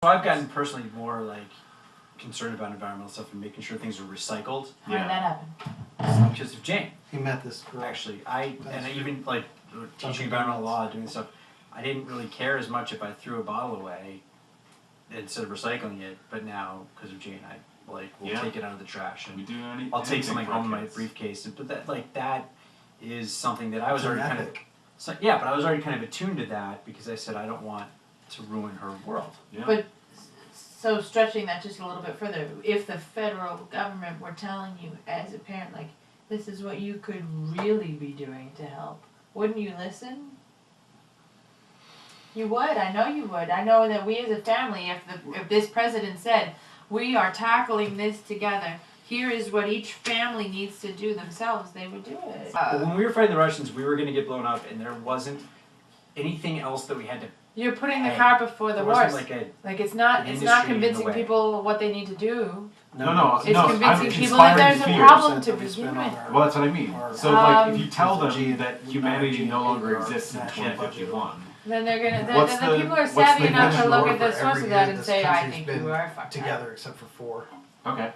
So I've gotten personally more like concerned about environmental stuff and making sure things are recycled. How did that happen? Because of Jane. He met this girl. Actually, I even like teaching environmental law, doing stuff. I didn't really care as much if I threw a bottle away instead of recycling it. But now, because of Jane, I will take it out of the trash and I'll take something home in my briefcase. But that is something that I was already kind of. So, yeah, but I was already kind of attuned to that because I said I don't want to ruin her world. Yeah. But so stretching that just a little bit further, if the federal government were telling you as a parent, like, this is what you could really be doing to help, wouldn't you listen? You would. I know you would. I know that we as a family, if this president said, we are tackling this together, here is what each family needs to do themselves, they would do it. But when we were fighting the Russians, we were going to get blown up, and there wasn't anything else that we had to. You're putting the cart before the horse. Like it's not convincing people what they need to do. No. It's convincing people that there's a problem to begin with. Well, that's what I mean. So, like, if you tell them that humanity no longer exists in 2051, then they're gonna. Then the people are savvy enough to look at the source of that and say, "I think you are fucked together, except for 4. Okay.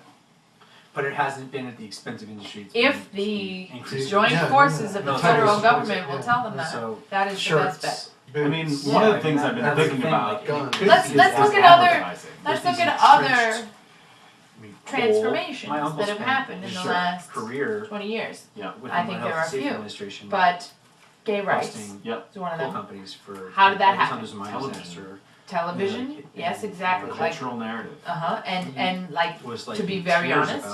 But it hasn't been at the expense of industry. If the joint forces of the federal government will tell them that, that is the best bet. I mean, one of the things I've been thinking about. Let's look at other transformations that have happened in the last 20 years. Yeah. I think there are a few, but gay rights is one of them. Companies for how did that happen? Television, yes, exactly. Cultural narrative. And like to be very honest,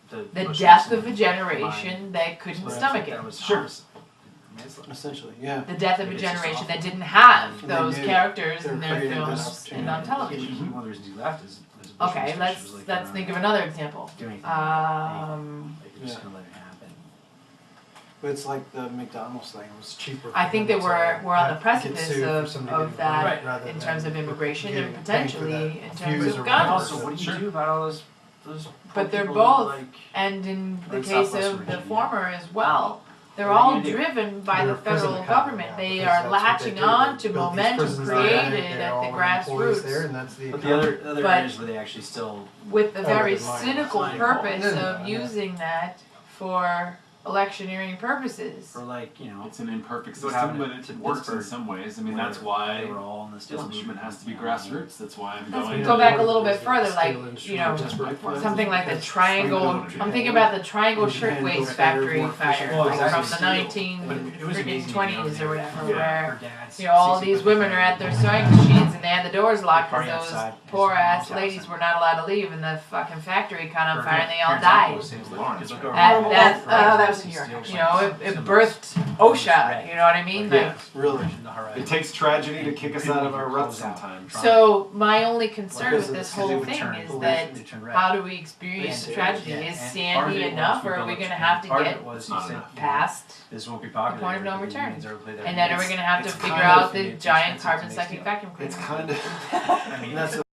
the death death of a generation that couldn't stomach it. Sure. Essentially, yeah. The death of a generation that didn't have those characters in their films and on television. One of the reasons he left is okay, let's think of another example. Just gonna let it happen. But it's like the McDonald's thing. It was cheaper. I think that we're on the precipice of that in terms of immigration and potentially in terms of guns. Also, what do you do about all those but they're both, and in the case of the former as well, they're all driven by the federal government. They are latching on to momentum created at the grassroots. But the other areas where they actually still... With the very cynical purpose of using that for electioneering purposes. Or like, it's an imperfect system, but it works in some ways. I mean, that's why this movement has to be grassroots. That's why I'm going. Let's go back a little bit further, like, something like the Triangle, I'm thinking about the Triangle Shirtwaist Factory fire, like from the 1920s or whatever, where, all these women are at their sewing machines and they had the doors locked because those poor ass ladies were not allowed to leave and the fucking factory caught on fire and they all died. That was in Europe. It birthed OSHA, you know what I mean? Yeah, really. It takes tragedy to kick us out of our ruts sometimes. So my only concern with this whole thing is that how do we experience tragedy? Is Sandy enough, or are we going to have to get past the point of no return? And then are we going to have to figure out the giant carbon sucking vacuum cleaner? It's kind of...